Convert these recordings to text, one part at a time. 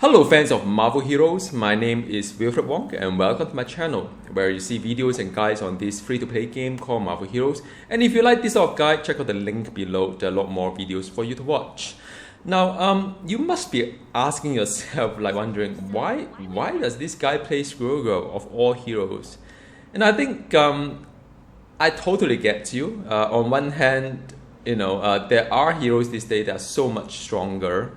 Hello fans of Marvel Heroes, my name is Wilfred Wong and welcome to my channel where you see videos and guides on this free-to-play game called Marvel Heroes. And if you like this sort of guide, check out the link below. There are a lot more videos for you to watch. Now, you must be asking yourself, like wondering, why does this guy play Squirrel Girl of all heroes? And I think I totally get you. On one hand, there are heroes these days that are so much stronger.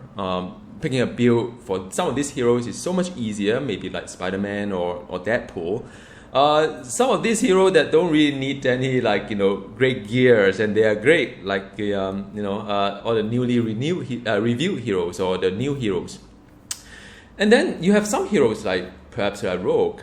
Picking a build for some of these heroes is so much easier, maybe like Spider-Man or Deadpool. Some of these heroes that don't really need any great gears, and they are great, like all the newly reviewed heroes or the new heroes. And then you have some heroes like perhaps a Rogue.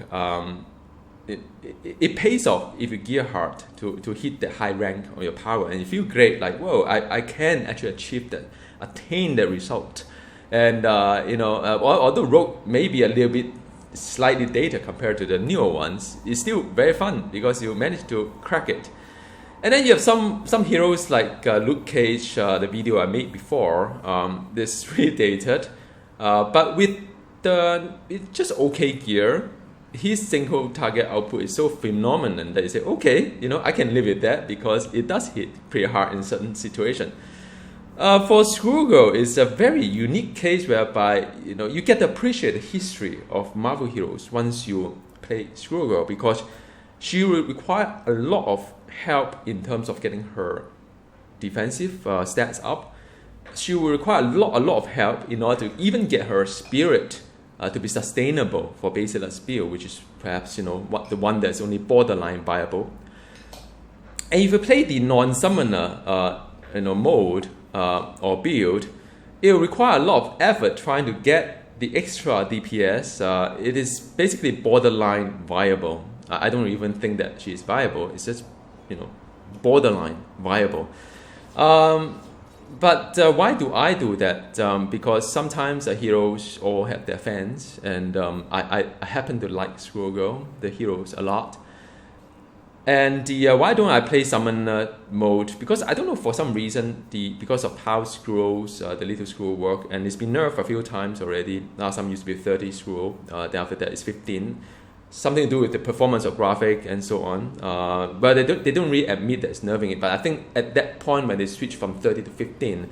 It pays off if you gear hard to hit the high rank on your power, and you feel great, like whoa, I can actually achieve that, attain the result. And although Rogue may be a little bit slightly dated compared to the newer ones, it's still very fun because you managed to crack it. And then you have some heroes like Luke Cage, the video I made before. This really dated, but with it's just okay gear. His single target output is so phenomenal that you say, okay, I can live with that because it does hit pretty hard in certain situations. For Squirrel Girl, it's a very unique case whereby you get to appreciate the history of Marvel heroes once you play Squirrel Girl, because she will require a lot of help in terms of getting her defensive stats up. She will require a lot of help in order to even get her spirit to be sustainable for Basilar's build, which is perhaps the one that's only borderline viable. And if you play the non-summoner mode, or build, it will require a lot of effort trying to get the extra DPS. It is basically borderline viable. I don't even think that she is viable. It's just borderline viable. But why do I do that? Because sometimes the heroes all have their fans, and I happen to like Squirrel Girl, the heroes, a lot. And why don't I play Summoner mode? Because I don't know, for some reason, because of how scrolls, the little scroll work, and it's been nerfed a few times already. Last time used to be 30 scroll, then after that it's 15. Something to do with the performance of graphic and so on. But they don't really admit that it's nerfing it. But I think at that point when they switch from 30 to 15,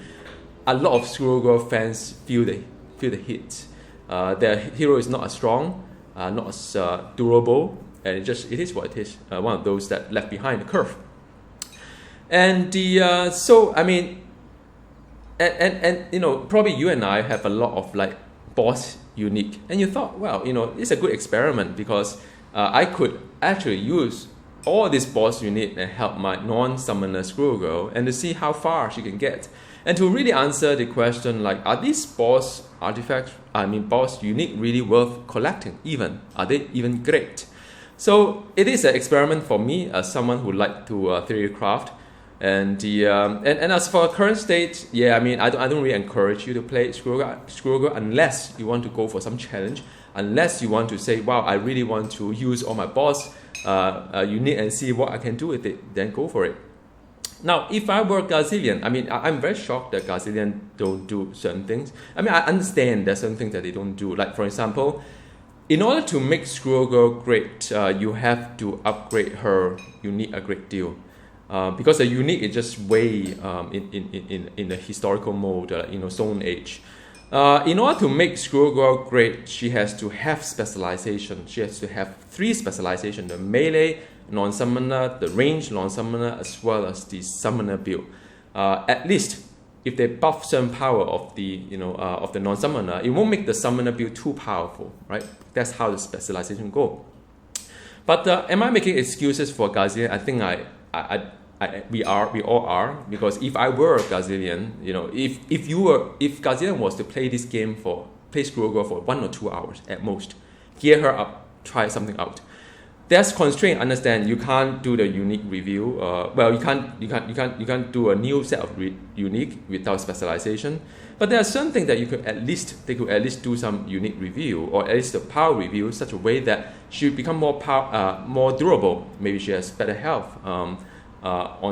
a lot of Squirrel Girl fans feel the hit. Their hero is not as strong, not as durable. And it is what it is. One of those that left behind the curve. And so I mean, and probably you and I have a lot of boss unique, and you thought, well, it's a good experiment because I could actually use all this boss unique and help my non-summoner Squirrel Girl, and to see how far she can get, and to really answer the question are these boss artifacts, boss unique, really worth collecting? Are they even great? So it is an experiment for me as someone who like to theory craft, and as for current state, I don't really encourage you to play Squirrel Girl unless you want to go for some challenge, unless you want to say, wow, I really want to use all my boss unit and see what I can do with it, then go for it. Now, if I were Gazillion, I'm very shocked that Gazillion don't do certain things. I understand there's certain things that they don't do, like for example, in order to make Squirrel Girl great, you have to upgrade her unique a great deal. Because the unique is just way in the historical mode, Stone Age. In order to make Squirrel Girl great, she has to have specialization. She has to have 3 specialization: the melee, non-summoner, the range non-summoner, as well as the summoner build. At least, if they buff certain power of the non-summoner, it won't make the summoner build too powerful, right? That's how the specialization go. But am I making excuses for Gazillion? I think we all are, because if I were Gazillion, if Gazillion was to play this game play Squirrel Girl for 1 or 2 hours at most, gear her up, try something out. There's constraint. Understand, you can't do the unique review. You can't do a new set of unique without specialization. But there are certain things that they could at least do some unique review, or at least the power review, such a way that she become more durable. Maybe she has better health on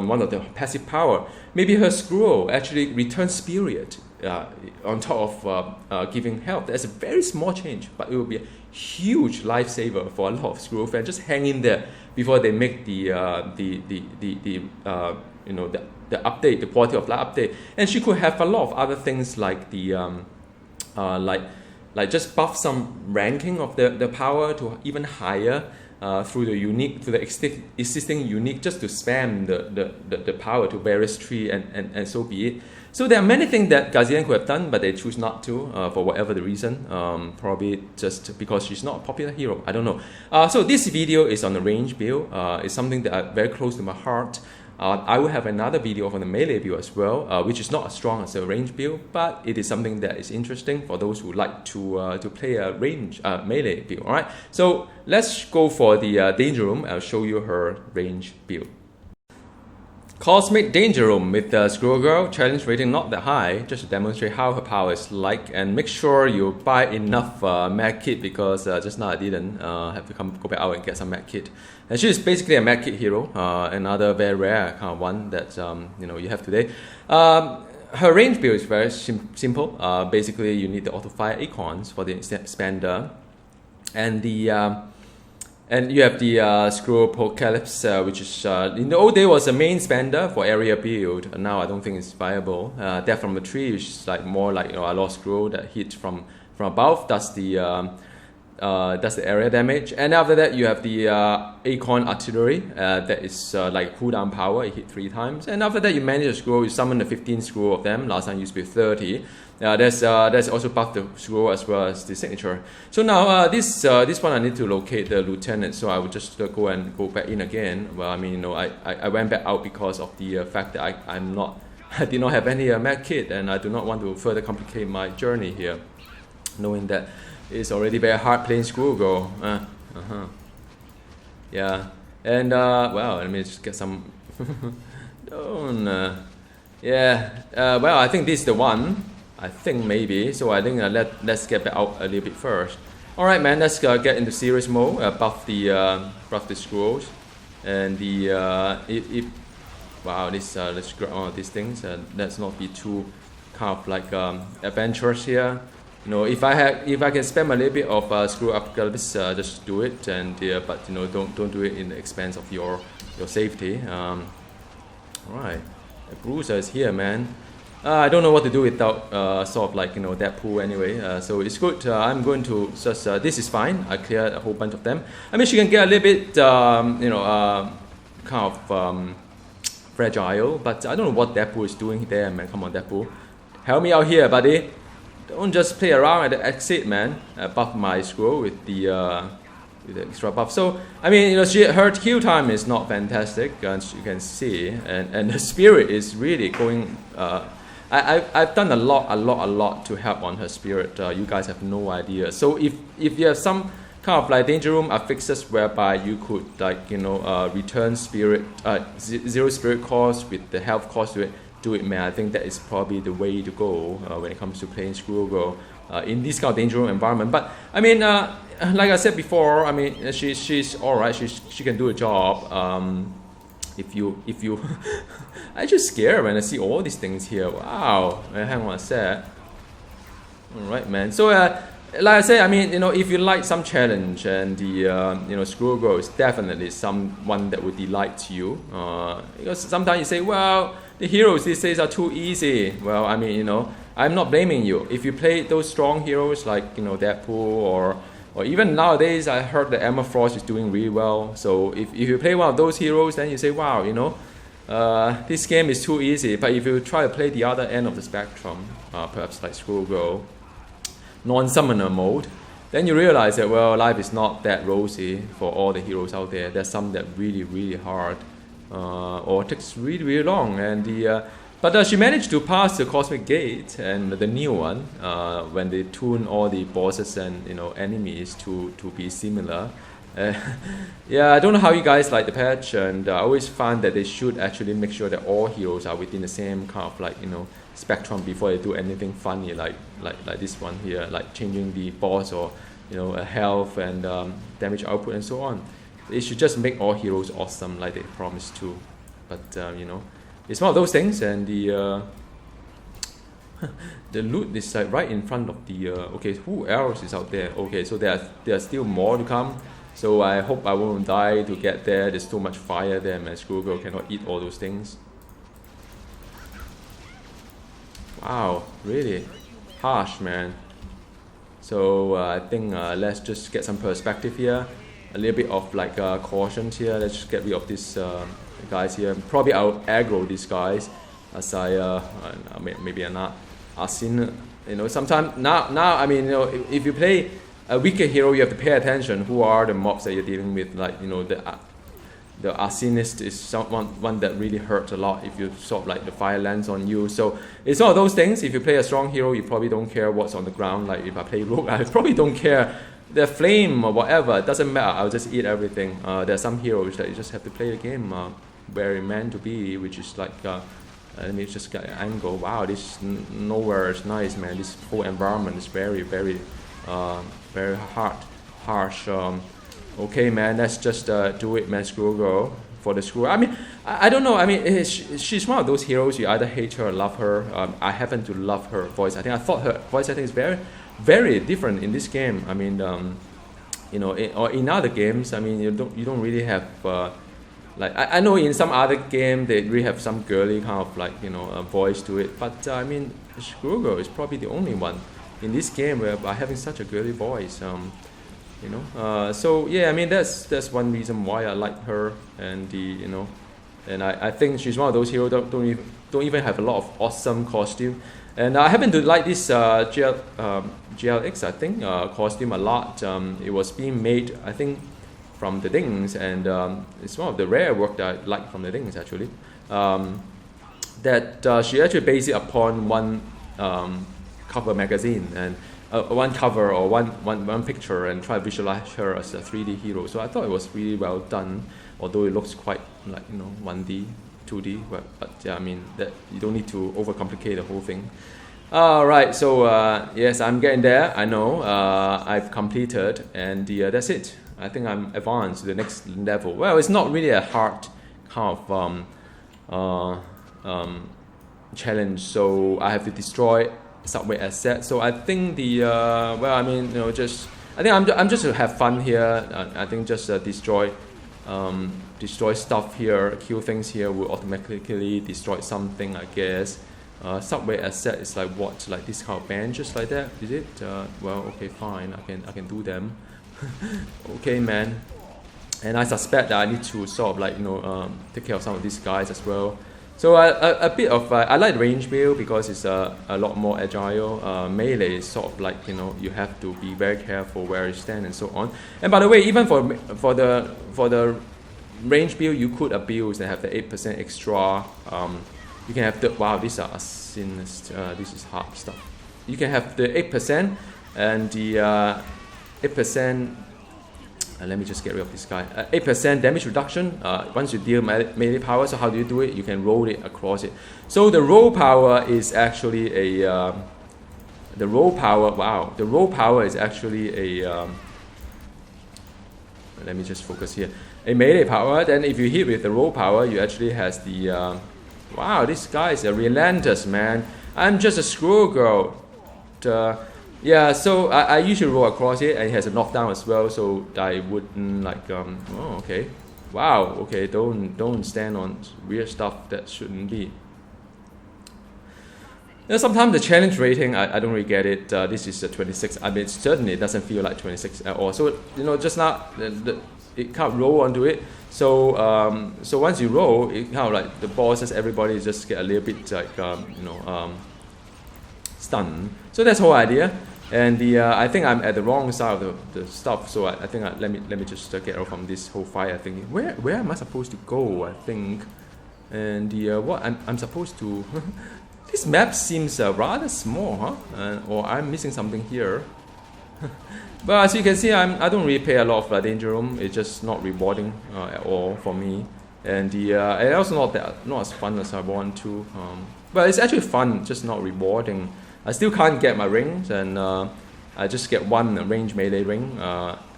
one of the passive power. Maybe her scroll actually returns spirit on top of giving health. That's a very small change, but it will be a huge lifesaver for a lot of Squirrel fans. Just hang in there before they make the update, the quality of life update. And she could have a lot of other things like the like just buff some ranking of the power to even higher through the existing unique, just to spam the power to various tree and so be it. So there are many things that Gazian could have done, but they choose not to for whatever the reason. Probably just because she's not a popular hero. I don't know. So this video is on the range build. It's something that are very close to my heart. I will have another video on the melee build as well, which is not as strong as a range build, but it is something that is interesting for those who like to play a range melee build. All right, so let's go for the Danger Room. I'll show you her range build. Cosmic Danger Room with the Squirrel Girl, challenge rating not that high, just to demonstrate how her power is like, and make sure you buy enough med kit, because just now I didn't have to go back out and get some med kit. And she is basically a med kit hero, another very rare kind of one that you have today. Her range build is very simple. Basically, you need the auto fire acorns for the expander, and and you have the Squirrel Apocalypse, which is in the old day was a main spender for area build. Now I don't think it's viable. Death from the Tree, which is like more like a lost squirrel that hit from above. That's the area damage. And after that, you have the Acorn Artillery that is like cooldown power. It hit 3 times. And after that, you manage a squirrel. You summon the 15 squirrel of them. Last time used to be 30. There's also buff the squirrel as well as the signature. So now this one I need to locate the lieutenant. So I would just go back in again. Well, I mean, I went back out because of the fact that I did not have any med kit, and I do not want to further complicate my journey here, knowing that it's already very hard playing Squirrel Girl. Yeah, and well, let me just get some. Well, I think this is the one. I think maybe. So I think let's get back out a little bit first. All right, man. Let's get into serious mode. Buff the squirrels, and wow, let's grab all these things. Let's not be too kind of like adventurous here. If I can spend a little bit of Squirrel Apocalypse, just do it, and but don't do it in the expense of your safety. All right, the bruiser is here, man. I don't know what to do without sort of like that pool anyway. So it's good. I'm going to just this is fine. I cleared a whole bunch of them. I mean, she can get a little bit kind of fragile, but I don't know what that pool is doing there, man. Come on, that pool, help me out here, buddy. Don't just play around at the exit, man. Buff my squirrel with the extra buff. So I mean, her kill time is not fantastic, as you can see, and the spirit is really going. I've done a lot to help on her spirit. You guys have no idea. So if you have some kind of like Danger Room affixes whereby you could like return spirit 0 spirit cost with the health cost to it, do it, man. I think that is probably the way to go when it comes to playing Squirrel Girl in this kind of Danger Room environment. But I mean, like I said before, I mean she's all right. She can do a job. If you I just scared when I see all these things here. Wow, hang on a sec. All right, man. So like I said, I mean, if you like some challenge, and the Squirrel Girl is definitely someone that would delight you. Because sometimes you say, well, the heroes these days are too easy. Well, I mean, I'm not blaming you. If you play those strong heroes like Deadpool or even nowadays, I heard that Emma Frost is doing really well. So if you play one of those heroes, then you say, wow, this game is too easy. But if you try to play the other end of the spectrum, perhaps like Squirrel Girl, non-summoner mode, then you realize that, well, life is not that rosy for all the heroes out there. There's some that really, really hard, or takes really, really long. And but she managed to pass the Cosmic Gate and the new one when they tune all the bosses and enemies to be similar. Yeah, I don't know how you guys like the patch, and I always find that they should actually make sure that all heroes are within the same kind of like spectrum before they do anything funny like this one here, like changing the boss or health and damage output and so on. They should just make all heroes awesome like they promised to. But it's one of those things, and The loot is like right in front of the. Okay, who else is out there? Okay, so there are still more to come. So I hope I won't die to get there. There's too much fire there, man. Squirrel Girl cannot eat all those things. Wow, really harsh, man. So I think let's just get some perspective here. A little bit of like caution here. Let's just get rid of these guys here. Probably I'll aggro these guys as I maybe I'm not. I've seen, you know, sometimes now I mean, you know, if you play a weaker hero, you have to pay attention who are the mobs that you're dealing with. Like, you know, the arsonist is one that really hurts a lot if you sort of like the fire lands on you. So it's all those things. If you play a strong hero, you probably don't care what's on the ground. Like if I play rogue, I probably don't care the flame or whatever. It doesn't matter. I'll just eat everything. There's some heroes that you just have to play the game where it's meant to be, which is like let me just get an angle. Wow, this nowhere is nice, man. This whole environment is very harsh. Okay, man, let's just do it, man. Squirrel Girl for the Squirrel. I mean, I don't know. I mean, she's one of those heroes you either hate her or love her. I happen to love her voice. I thought her voice acting is very different in this game. I mean, you know, or in other games, I mean, you don't really have like I know in some other game they really have some girly kind of like, you know, voice to it. But I mean, Squirrel Girl is probably the only one in this game where by having such a girly voice. You know, so yeah, I mean that's one reason why I like her, and you know, and I think she's one of those heroes that don't even have a lot of awesome costume, and I happen to like this GLX I think costume a lot. It was being made I think from the Dings, and it's one of the rare work that I like from the Dings actually. That she actually based it upon one cover magazine and. One cover or one picture and try to visualize her as a 3D hero. So I thought it was really well done, although it looks quite like, you know, 1D, 2D. But yeah, I mean that you don't need to overcomplicate the whole thing. Right. So yes, I'm getting there. I know. I've completed, and that's it. I think I'm advanced to the next level. Well, it's not really a hard kind of challenge. So I have to destroy subway asset. So I think the well, I mean, you know, just I think I'm just to have fun here. I think just destroy stuff here, kill things here will automatically destroy something, I guess. Subway asset is like what, like this kind of benches like that, is it? Well, okay, fine, I can do them. Okay, man. And I suspect that I need to sort of like, you know, take care of some of these guys as well. So a bit of I like range build because it's a lot more agile. Melee is sort of like, you know, you have to be very careful where you stand and so on. And by the way, even for the range build, you could abuse and have the 8% extra. You can have the wow, these are asinist. This is hard stuff. You can have the 8% and the 8%. Let me just get rid of this guy. 8% damage reduction once you deal melee power. So how do you do it? You can roll it across it. So the roll power is actually a the roll power. Wow, the roll power is actually a. Let me just focus here. A melee power. Then if you hit with the roll power, you actually has the. Wow, this guy is a relentless, man. I'm just a Squirrel Girl. Yeah, so I usually roll across it, and it has a knockdown as well, so I wouldn't like oh, okay. Wow, okay, don't stand on weird stuff that shouldn't be. Now, sometimes the challenge rating, I don't really get it. This is a 26. I mean, certainly it doesn't feel like 26 at all. So, you know, just now, it can't roll onto it. So, so once you roll, it kind of like the bosses, everybody just get a little bit like, you know, stunned. So that's the whole idea. And I think I'm at the wrong side of the stuff. So I think let me just get out from this whole fire thing. Where am I supposed to go? I think, and what I'm supposed to. This map seems rather small, huh? Or I'm missing something here. But as you can see, I don't really pay a lot of danger room. It's just not rewarding at all for me, and and also not as fun as I want to. But it's actually fun, just not rewarding. I still can't get my rings, and I just get one range melee ring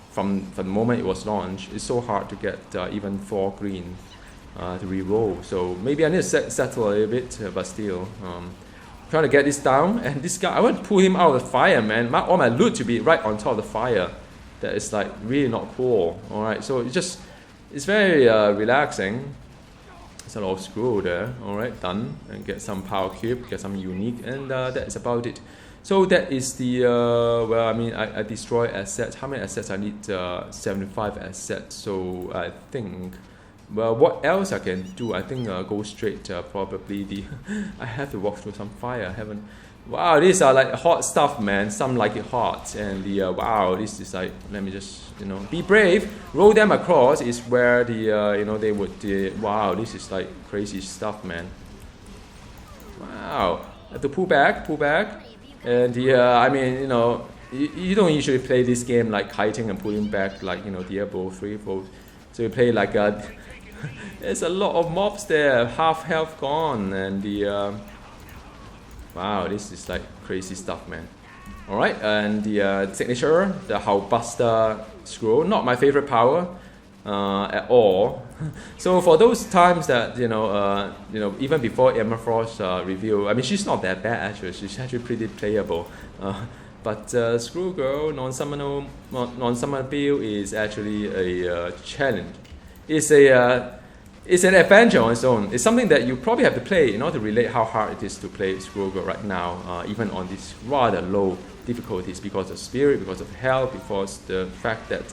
from the moment it was launched. It's so hard to get even 4 green to re-roll. So maybe I need to settle a little bit, but still. trying to get this down, and this guy, I want to pull him out of the fire, man. All my loot to be right on top of the fire. That is like really not cool. All right, so it's very relaxing. It's a lot of scroll there. All right, done, and get some power cube, get some unique, and that is about it. So that is the well, I mean, I destroy assets. How many assets I need? 75 assets. So I think, well, what else I can do? I think go straight. Probably the I have to walk through some fire. I haven't. Wow, these are like hot stuff, man. Some like it hot, and the wow, this is like. Let me just be brave. Roll them across is where the they would. Wow, this is like crazy stuff, man. Wow, I have to pull back. And I mean, you don't usually play this game like kiting and pulling back like Diablo 3, 4. So you play like there's a lot of mobs there, half health gone, and the wow, this is like crazy stuff, man. All right, and the signature, the Howbuster scroll, not my favorite power at all. So for those times that even before Emma Frost review, I mean, she's not that bad actually. She's actually pretty playable. But Squirrel Girl non-summon build is actually a challenge. It's an adventure on its own. It's something that you probably have to play in order to relate how hard it is to play Squirrel Girl right now, even on these rather low difficulties because of spirit, because of health, because the fact that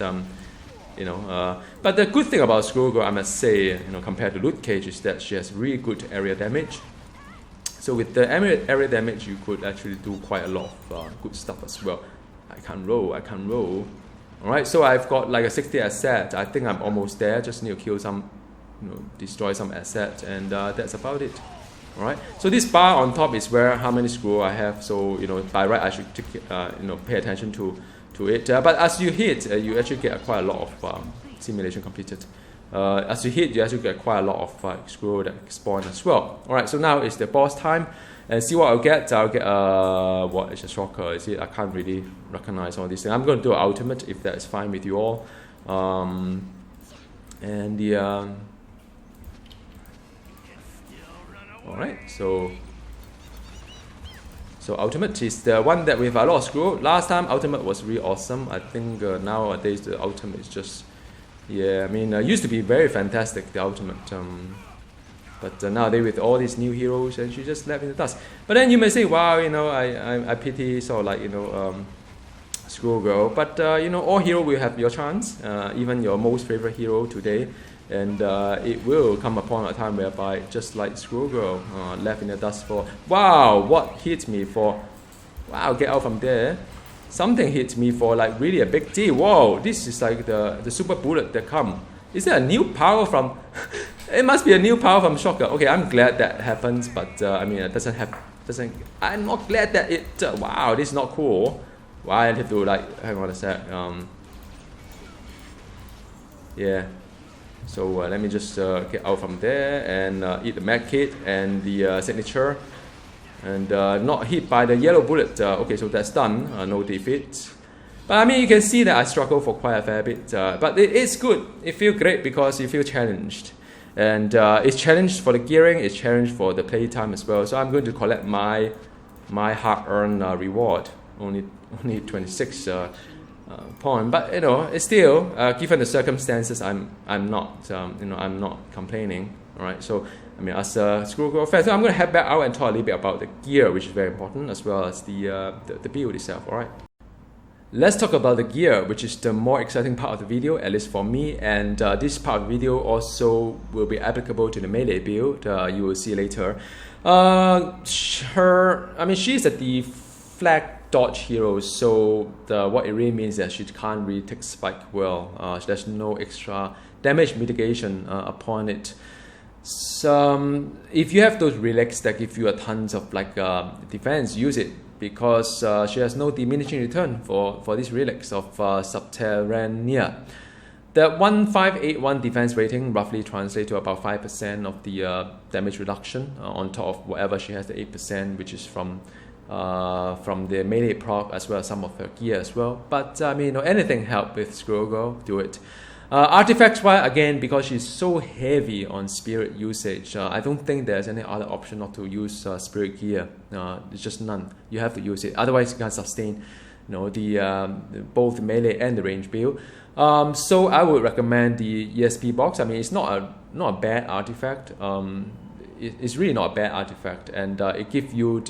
but the good thing about Squirrel Girl, I must say, compared to Loot Cage, is that she has really good area damage. So with the area damage, you could actually do quite a lot of good stuff as well. I can't roll. All right, so I've got like a 60 asset. I think I'm almost there. Just need to kill some, destroy some assets, and that's about it. All right. So this bar on top is where how many scroll I have. So by right, I should take, pay attention to it. But as you hit, you actually get quite a lot of simulation completed. As you hit, you actually get quite a lot of scroll that spawn as well. All right. So now it's the boss time, and see what I'll get. I'll get what is a shocker? Is it? I can't really recognize all these things. I'm going to do an ultimate if that is fine with you all. And the all right. So ultimate is the one that we have a lot of scroll. Last time ultimate was really awesome. I think nowadays the ultimate is just, I mean, used to be very fantastic, the ultimate. But nowadays with all these new heroes, and she just left in the dust. But then you may say, wow, I pity sort of like Squirrel Girl. But all hero will have your chance, even your most favorite hero today. And it will come upon a time whereby, just like Squirrel Girl, left in the dust for, wow, what hit me for, wow, get out from there. Something hit me for like really a big deal. Whoa, this is like the super bullet that come. Is there a new power from, it must be a new power from Shocker. Okay, I'm glad that happens, but I mean, it I'm not glad that it, wow, this is not cool. Why I have to like, hang on a sec, yeah. So let me just get out from there and eat the med kit and the signature, and not hit by the yellow bullet. Okay, so that's done. No defeat. But I mean, you can see that I struggle for quite a fair bit. But it's good. It feels great because you feel challenged, and it's challenged for the gearing. It's challenged for the playtime as well. So I'm going to collect my hard-earned reward. Only 26. Point, but it's still given the circumstances, I'm not I'm not complaining. All right, so I mean, as a Squirrel Girl fan, so I'm going to head back out and talk a little bit about the gear, which is very important, as well as the build itself. All right, let's talk about the gear, which is the more exciting part of the video, at least for me. And this part of the video also will be applicable to the melee build. You will see later. She's a deflag dodge hero, so what it really means is that she can't really take spike well. There's no extra damage mitigation upon it. So if you have those relics that give you a tons of like defense, use it, because she has no diminishing return for these relics of Subterranea. The 1581 defense rating roughly translates to about 5% of the damage reduction on top of whatever she has, the 8%, which is from the melee proc as well as some of her gear as well. But I mean, anything help with Squirrel Girl, do it. Artifacts wise, again, because she's so heavy on spirit usage, I don't think there's any other option not to use spirit gear. There's just none. You have to use it. Otherwise, you can't sustain, both the melee and the range build. So I would recommend the ESP box. I mean, it's not a bad artifact. It's really not a bad artifact, and it gives you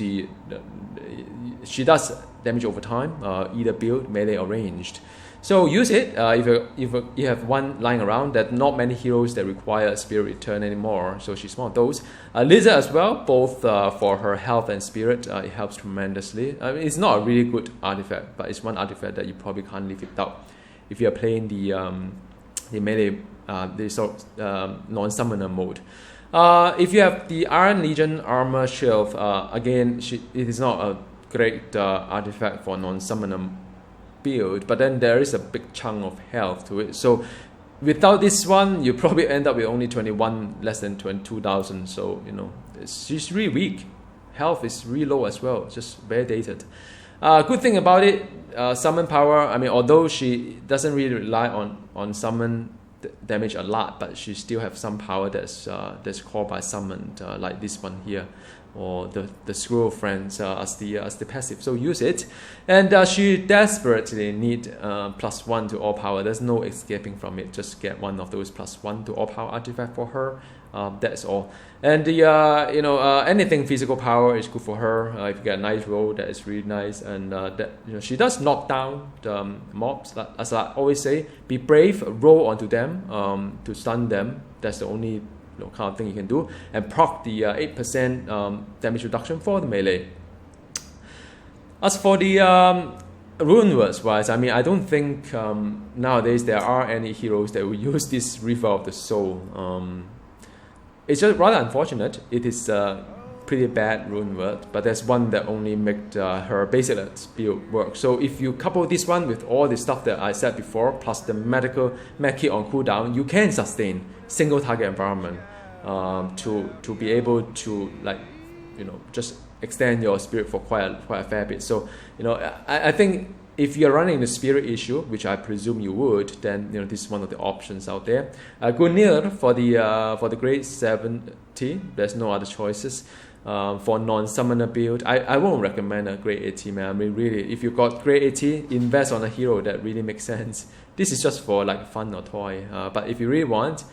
she does damage over time, either build, melee, or ranged. So use it if you have one lying around. There are not many heroes that require spirit return anymore, so she's one of those. Lizard as well, both for her health and spirit, it helps tremendously. I mean, it's not a really good artifact, but it's one artifact that you probably can't live without if you are playing the melee, non-summoner mode. If you have the Iron Legion Armor Shield, again, it is not a great artifact for non-summoner build, but then there is a big chunk of health to it. So without this one, you probably end up with only 21, less than 22,000. So she's really weak. Health is really low as well. It's just very dated. Good thing about it, summon power. I mean, although she doesn't really rely on summon damage a lot, but she still have some power that's called by summoned, like this one here, or the Squirrel Friends as the passive. So use it, and she desperately need +1 to all power. There's no escaping from it. Just get one of those +1 to all power artifact for her. That's all. And the anything physical power is good for her. If you get a nice roll, that is really nice. And she does knock down the mobs. As I always say, be brave, roll onto them to stun them. That's the only kind of thing you can do. And proc the 8% damage reduction for the melee. As for the rune words wise, I mean, I don't think nowadays there are any heroes that will use this River of the Soul. It's just rather unfortunate. It is a pretty bad rune word, but there's one that only made her basic build work. So if you couple this one with all the stuff that I said before, plus the medic kit on cooldown, you can sustain single target environment to be able to just extend your spirit for quite a fair bit. So I think if you're running the spirit issue, which I presume you would, then this is one of the options out there. Gungnir for the grade 70. There's no other choices. For non-summoner build, I won't recommend a grade 80, man. I mean, really, if you got grade 80, invest on a hero that really makes sense. This is just for like fun or toy. But if you really want,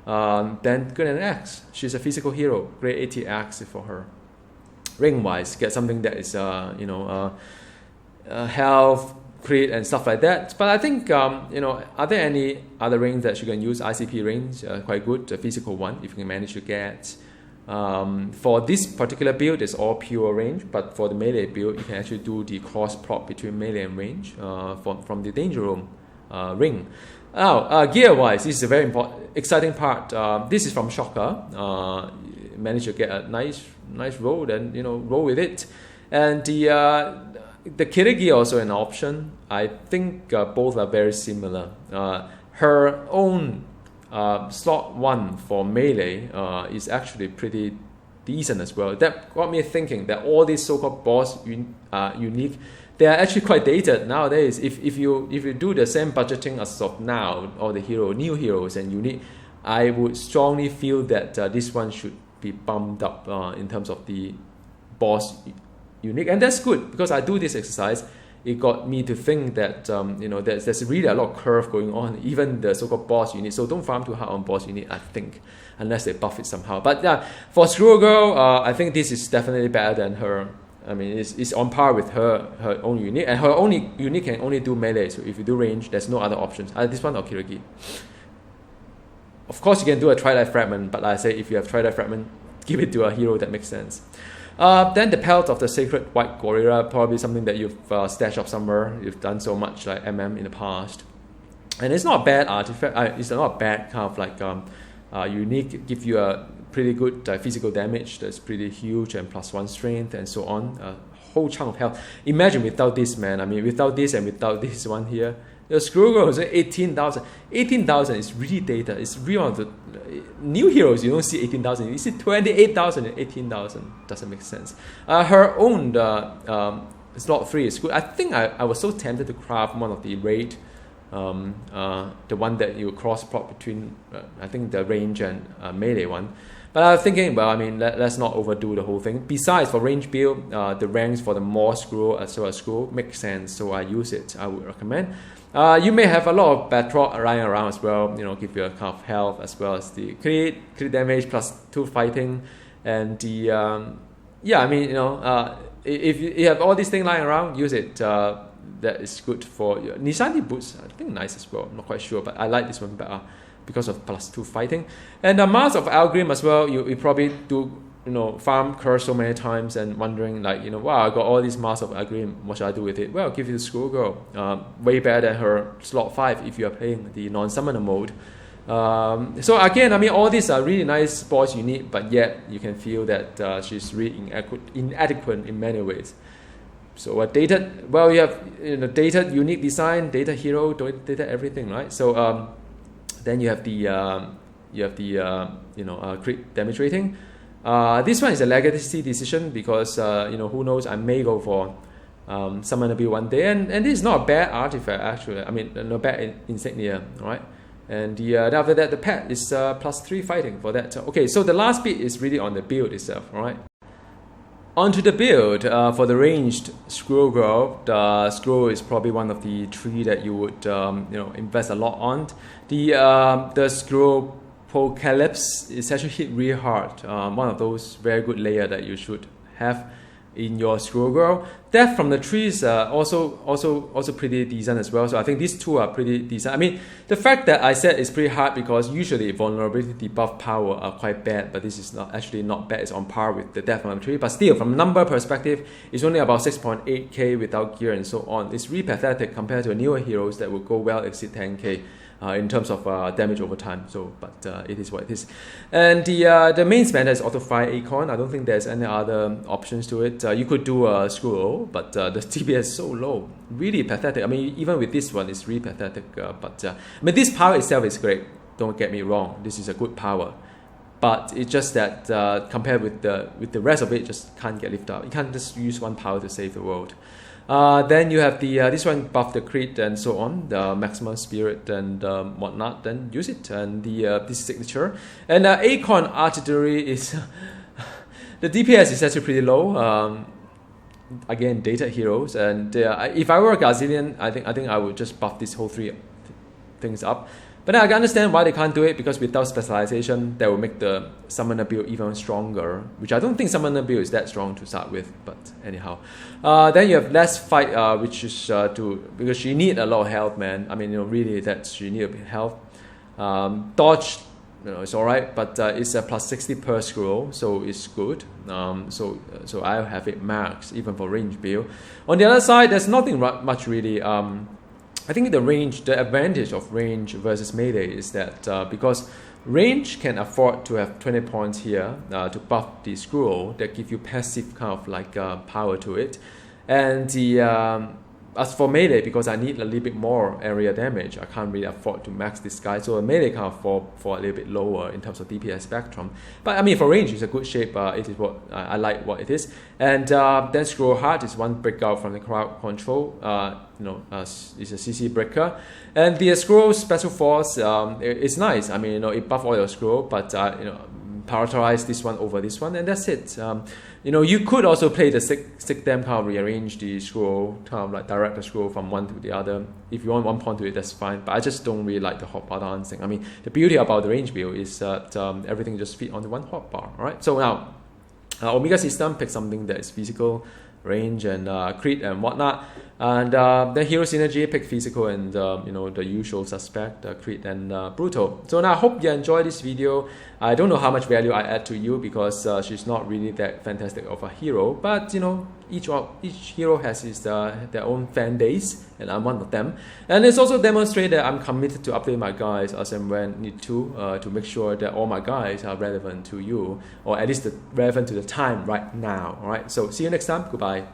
then get an axe. She's a physical hero. Grade 80 axe for her. Ring wise, get something that is health, crit, and stuff like that. But I think are there any other rings that you can use? ICP rings, quite good. The physical one, if you can manage to get. For this particular build, it's all pure range, but for the melee build, you can actually do the cross prop between melee and range from the danger room ring. Now, gear wise, this is a very exciting part. This is from Shocker. Managed to get a nice roll, then roll with it, and the killer gear also an option. I think both are very similar. Her own slot 1 for melee is actually pretty decent as well. That got me thinking that all these so-called boss unique, they are actually quite dated nowadays. If you do the same budgeting as of now, all the new heroes and unique, I would strongly feel that this one should be bumped up in terms of the boss unique, and that's good because I do this exercise. It got me to think that there's really a lot of curve going on, even the so-called boss unit. So don't farm too hard on boss unit, I think, unless they buff it somehow. But yeah, for Squirrel Girl, I think this is definitely better than her. I mean, it's on par with her own unit, and her only unit can only do melee. So if you do range, there's no other options. This one or Kirigi. Of course, you can do a Twilight Fragment, but I say if you have Twilight Fragment, give it to a hero that makes sense. Then the pelt of the Sacred White Gorilla, probably something that you've stashed up somewhere. You've done so much like MM in the past, and it's not a bad artifact. It's not a bad kind of like unique. Give you a pretty good physical damage that's pretty huge and +1 strength and so on. A whole chunk of health. Imagine without this, man. I mean, without this and without this one here. The Squirrel Girl is 18,000. 18,000 is really data. It's really one of the new heroes. You don't see 18,000. You see 28,000 and 18,000. Doesn't make sense. Her own slot 3 is good. I think I was so tempted to craft one of the raid the one that you cross plot between, I think the range and melee one. But I was thinking, well, I mean, let's not overdo the whole thing. Besides, for range build, the ranks for the more Squirrel as well as Squirrel makes sense, so I use it. I would recommend. You may have a lot of Batroc lying around as well, give you a kind of health as well as the crit damage plus 2 fighting, and the if you have all these things lying around, use it. That is good for your Nishanti boots. I think nice as well. I'm not quite sure, but I like this one better because of plus 2 fighting. And the Mask of Algrim as well. You probably do farm curse so many times and wondering wow, I got all these Masks of Algrim. What should I do with it? Well, give it to Squirrel Girl. Way better than her slot 5 if you are playing the non-summoner mode. So again, I mean, all these are really nice boss you need, but yet you can feel that she's really inadequate in many ways. So dated, well, you have dated unique design, dated hero, dated everything, right? So then you have the crit damage rating. This one is a legacy decision because who knows, I may go for Summoner build one day, and this is not a bad artifact actually. I mean, no bad insignia, right? And then after that, the pet is plus 3 fighting for that. Okay, so the last bit is really on the build itself, right? Onto the build for the ranged Squirrel Girl. The Squirrel is probably one of the 3 that you would invest a lot on. The Squirrel Apocalypse is actually hit really hard. One of those very good layer that you should have in your Squirrel Girl. Death from the trees also pretty decent as well. So I think these 2 are pretty decent. I mean, the fact that I said it's pretty hard because usually vulnerability debuff power are quite bad, but this is not bad. It's on par with the Death from the tree. But still, from number perspective, it's only about 6.8k without gear and so on. It's really pathetic compared to newer heroes that will go well exceed 10k. In terms of damage over time, but it is what it is. And the main spender is auto fire Acorn. I don't think there's any other options to it. You could do a Squirrel, but the TPS is so low, really pathetic. I mean, even with this one, it's really pathetic. I mean, this power itself is great. Don't get me wrong. This is a good power, but it's just that compared with the rest of it, just can't get lifted up. You can't just use one power to save the world. Then you have this one buff the crit and so on, the maximum spirit and whatnot. Then use it, and this signature. And Acorn Artillery is the DPS is actually pretty low. Again, dated heroes, and if I were a Gazillion, I think I would just buff these whole 3 things up. But I can understand why they can't do it, because without specialization, that will make the Summoner build even stronger, which I don't think Summoner build is that strong to start with, but anyhow. Then you have less fight, which is because she need a lot of health, man. I mean, really, that she need a bit of health. Dodge, it's alright, but it's a plus 60 per scroll, so it's good. So I have it max, even for range build. On the other side, there's nothing much really. I think the advantage of range versus melee is that because range can afford to have 20 points here to buff the Squirrel that give you passive kind of like power to it, and as for melee, because I need a little bit more area damage, I can't really afford to max this guy, so a melee can fall a little bit lower in terms of DPS spectrum. But I mean, for range, it's a good shape. It is what I like what it is. And then Squirrel Heart is one breakout from the crowd control. It's a CC breaker. And the Squirrel Special Force is nice. I mean, it buff all your Squirrel, but prioritize this one over this one, and that's it. You could also play the stick them, kind of rearrange the Squirrel, kind of like direct the Squirrel from one to the other. If you want one point to it, that's fine. But I just don't really like the hotbar dancing. I mean, the beauty about the range build is that everything just fit on the one hotbar. All right. So now, Omega system, pick something that is physical, range and crit and whatnot. And then hero synergy, pick physical and the usual suspect, crit and brutal. So now I hope you enjoy this video. I don't know how much value I add to you because she's not really that fantastic of a hero, but each hero has their own fan base, and I'm one of them. And it's also demonstrated that I'm committed to update my guides as and when need to make sure that all my guides are relevant to you, or at least relevant to the time right now. All right. So see you next time. Goodbye.